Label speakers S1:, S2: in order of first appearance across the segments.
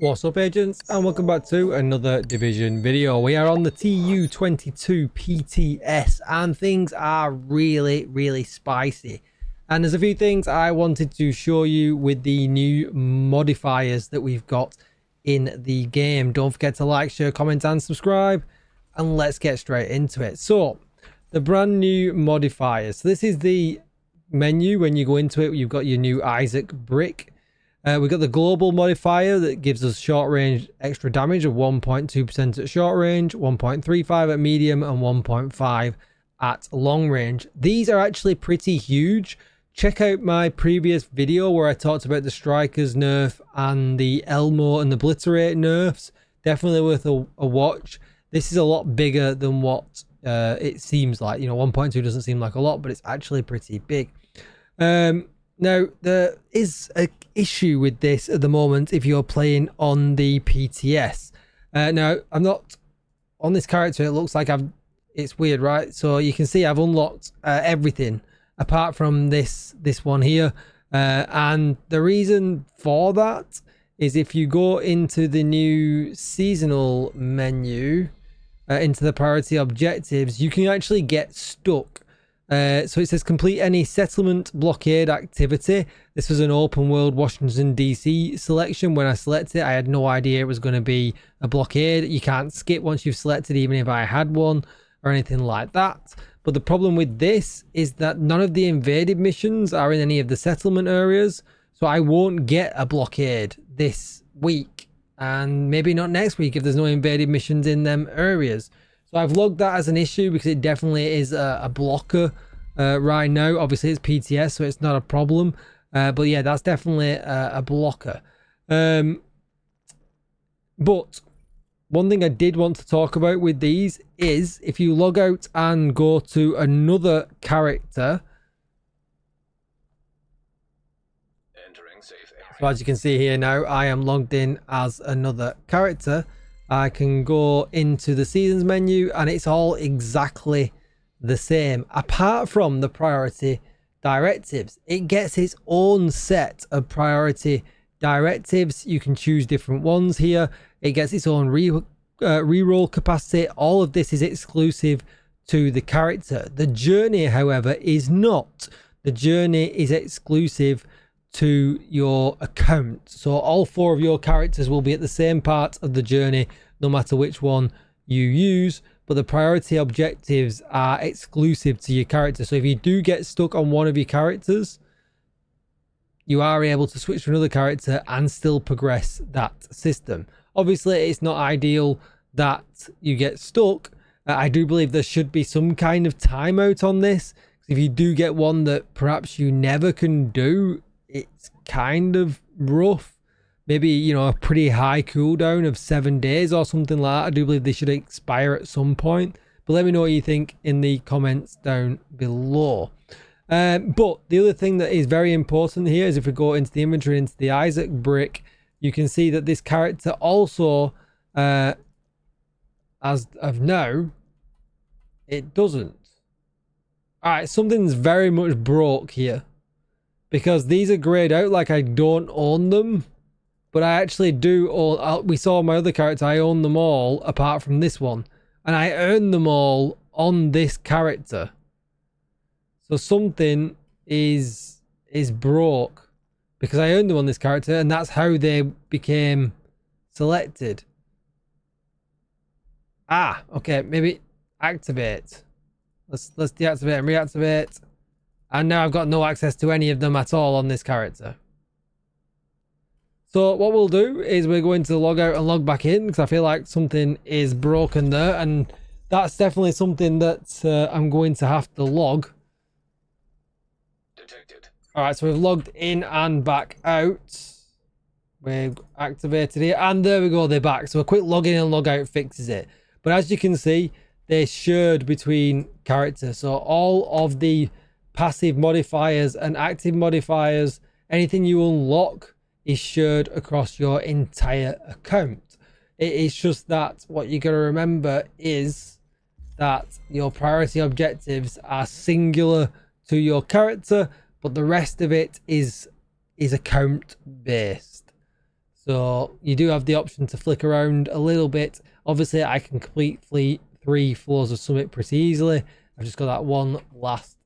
S1: What's up, agents, and welcome back to another Division video. We are on the TU22 PTS and things are really spicy, and there's a few things I wanted to show you with the new modifiers that we've got in the game. Don't forget to like, share, comment and subscribe, and let's get straight into it. So the brand new modifiers. So this is the menu. When you go into it, you've got your new Isaac brick. We've got the global modifier that gives us short range extra damage of 1.2% at short range, 1.35 at medium, and 1.5 at long range. These are actually pretty huge. Check out my previous video where I talked about the Strikers nerf and the Elmo and the Obliterate nerfs. Definitely worth a watch. This is a lot bigger than what it seems like. You know, 1.2 doesn't seem like a lot, but it's actually pretty big. Now, there is an issue with this at the moment if you're playing on the PTS. Now, I'm not on this character. It looks like it's weird, right? So you can see I've unlocked everything apart from this one here. And the reason for that is if you go into the new seasonal menu, into the priority objectives, you can actually get stuck. So it says complete any settlement blockade activity. This was an open world Washington DC selection. When I selected it, I had no idea it was going to be a blockade. You can't skip once you've selected, even if I had one or anything like that. But the problem with this is that none of the invaded missions are in any of the settlement areas. So I won't get a blockade this week, and maybe not next week if there's no invaded missions in them areas. So I've logged that as an issue because it definitely is a blocker right now. Obviously it's PTS, so it's not a problem. But yeah, that's definitely a blocker. But one thing I did want to talk about with these is if you log out and go to another character.
S2: Entering safe area.
S1: So as you can see here now, I am logged in as another character. I can go into the seasons menu and it's all exactly the same, apart from the priority directives. It gets its own set of priority directives. You can choose different ones here. It gets its own reroll capacity. All of this is exclusive to the character. The journey, however, is not. The journey is exclusive to your account. So all four of your characters will be at the same part of the journey no matter which one you use, but the priority objectives are exclusive to your character. So if you do get stuck on one of your characters, you are able to switch to another character and still progress that system. Obviously it's not ideal that you get stuck. I do believe there should be some kind of timeout on this. If you do get one that perhaps you never can do, it's kind of rough. Maybe, you know, a pretty high cooldown of 7 days or something like that. I do believe they should expire at some point. But let me know what you think in the comments down below. But the other thing that is very important here is if we go into the inventory, into the Isaac brick, you can see that this character also, as of now, it doesn't. Alright, something's very much broke here. Because these are grayed out like I don't own them. But I actually do own. We saw my other character, I own them all apart from this one. And I earn them all on this character. So something is broke. Because I owned them on this character and that's how they became selected. Ah, okay, maybe activate. Let's deactivate and reactivate. And now I've got no access to any of them at all on this character. So what we'll do is we're going to log out and log back in because I feel like something is broken there. And that's definitely something that I'm going to have to log.
S2: Detected.
S1: All right, so we've logged in and back out. We've activated it and there we go, they're back. So a quick log in and log out fixes it. But as you can see, they're shared between characters. So all of the passive modifiers and active modifiers, anything you unlock is shared across your entire account. It is just that what you got to remember is that your priority objectives are singular to your character, but the rest of it is account based. So you do have the option to flick around a little bit. Obviously, I can complete 3 floors of Summit pretty easily. I've just got that one last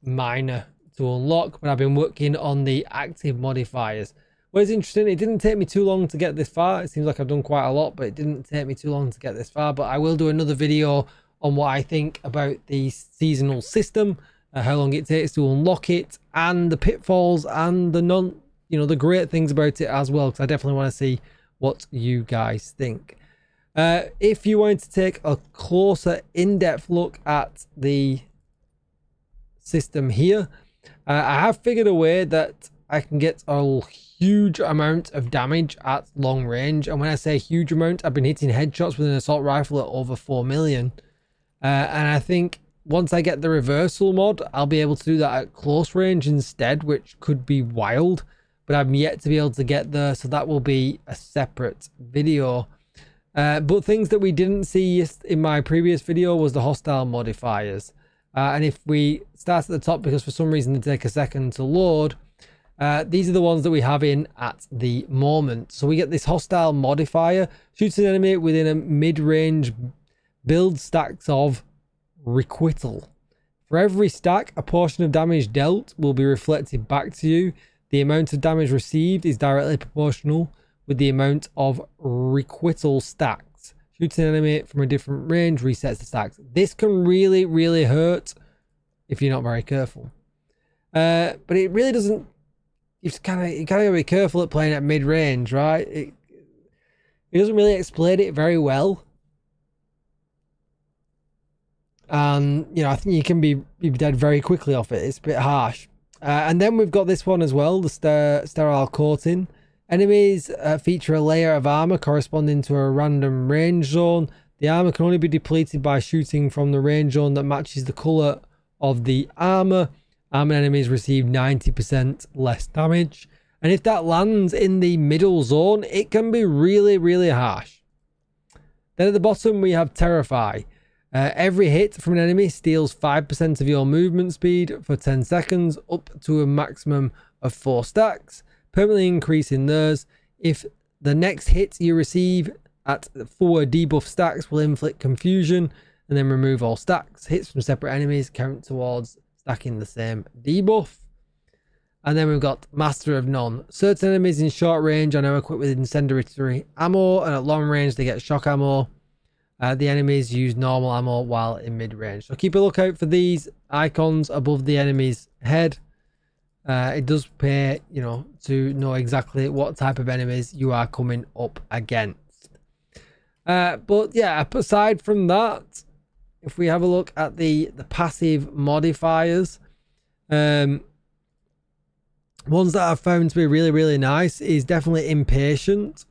S1: minor to unlock, but I've been working on the active modifiers. What is interesting, it didn't take me too long to get this far. It seems like I've done quite a lot, but it didn't take me too long to get this far. But I will do another video on what I think about the seasonal system, how long it takes to unlock it, and the pitfalls and the the great things about it as well, because I definitely want to see what you guys think. If you want to take a closer in-depth look at the system here, I have figured a way that I can get a huge amount of damage at long range. And when I say huge amount, I've been hitting headshots with an assault rifle at over 4 million. And I think once I get the reversal mod, I'll be able to do that at close range instead, which could be wild. But I'm yet to be able to get there, so that will be a separate video. But things that we didn't see in my previous video was the hostile modifiers. And if we start at the top, because for some reason they take a second to load, these are the ones that we have in at the moment. So we get this hostile modifier, shoots an enemy within a mid-range, build stacks of requital. For every stack, a portion of damage dealt will be reflected back to you. The amount of damage received is directly proportional with the amount of requital stacks. Shoots an enemy from a different range, resets the stacks. This can really, really hurt if you're not very careful. But it really doesn't. You gotta be careful at playing at mid-range, right? It doesn't really explain it very well. And I think you can be dead very quickly off it. It's a bit harsh. And then we've got this one as well, the sterile coating. Enemies feature a layer of armor corresponding to a random range zone. The armor can only be depleted by shooting from the range zone that matches the color of the armor. Armored enemies receive 90% less damage. And if that lands in the middle zone, it can be really, really harsh. Then at the bottom, we have Terrify. Every hit from an enemy steals 5% of your movement speed for 10 seconds, up to a maximum of 4 stacks, permanently increasing theirs. If the next hit you receive at 4 debuff stacks will inflict confusion and then remove all stacks. Hits from separate enemies count towards stacking the same debuff. And then we've got Master of None. Certain enemies in short range are now equipped with incendiary ammo, and at long range they get shock ammo. The enemies use normal ammo while in mid-range. So keep a lookout for these icons above the enemy's head. It does pay, to know exactly what type of enemies you are coming up against. But yeah, aside from that, if we have a look at the passive modifiers, ones that I've found to be really, really nice is definitely Impatient,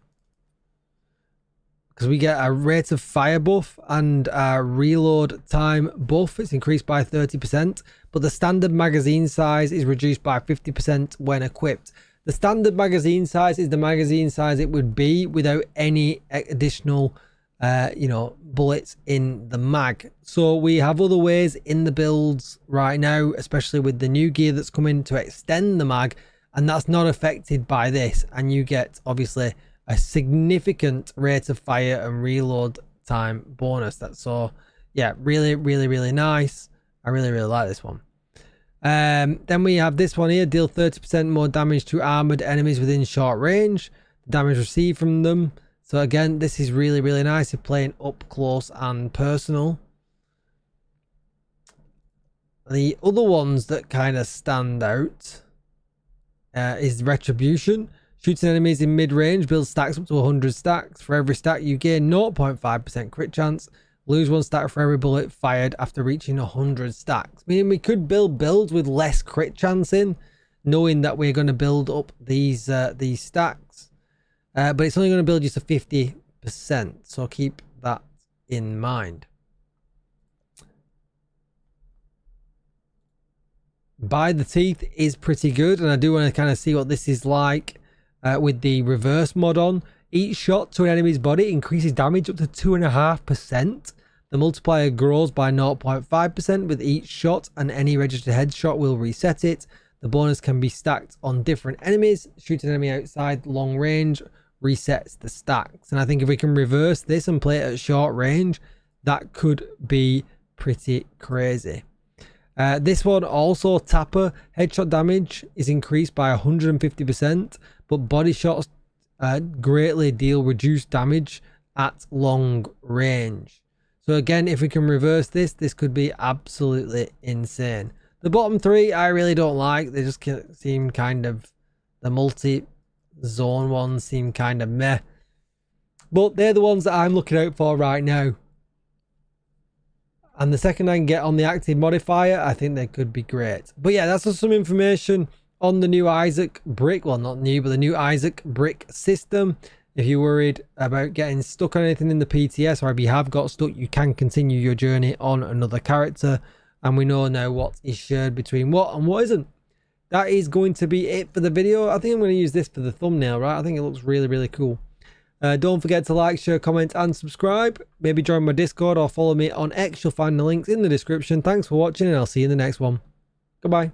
S1: because we get a rate of fire buff and a reload time buff. It's increased by 30%, but the standard magazine size is reduced by 50% when equipped. The standard magazine size is the magazine size it would be without any additional bullets in the mag. So we have other ways in the builds right now, especially with the new gear that's coming, to extend the mag, and that's not affected by this, and you get obviously a significant rate of fire and reload time bonus. That's so yeah, really, really, really nice. I really, really like this one. Then we have this one here, deal 30% more damage to armored enemies within short range. The damage received from them. So again, this is really, really nice if playing up close and personal. The other ones that kind of stand out is Retribution. Shooting enemies in mid-range, builds stacks up to 100 stacks. For every stack you gain 0.5% crit chance. Lose 1 stack for every bullet fired after reaching 100 stacks. Meaning we could build builds with less crit chance in, knowing that we're going to build up these stacks. But it's only going to build you to 50%, so keep that in mind. By the Teeth is pretty good, and I do want to kind of see what this is like with the reverse mod on. Each shot to an enemy's body increases damage up to 2.5%. The multiplier grows by 0.5% with each shot, and any registered headshot will reset it. The bonus can be stacked on different enemies. Shoot an enemy outside long range resets the stacks. And I think if we can reverse this and play it at short range, that could be pretty crazy. This one also, Tapper, headshot damage is increased by 150%, but body shots greatly deal reduced damage at long range. So again, if we can reverse this, this could be absolutely insane. The bottom three I really don't like. They just seem kind of, the multi-zone ones seem kind of meh. But they're the ones that I'm looking out for right now. And the second I can get on the active modifier, I think they could be great. But yeah, that's just some information on the new Isaac brick. Well, not new, but the new Isaac brick system. If you're worried about getting stuck on anything in the PTS, or if you have got stuck, you can continue your journey on another character. And we know now what is shared between what and what isn't. That is going to be it for the video. I think I'm going to use this for the thumbnail, right? I think it looks really, really cool. Don't forget to like, share, comment and subscribe. Maybe join my Discord or follow me on X. You'll find the links in the description. Thanks for watching and I'll see you in the next one. Goodbye.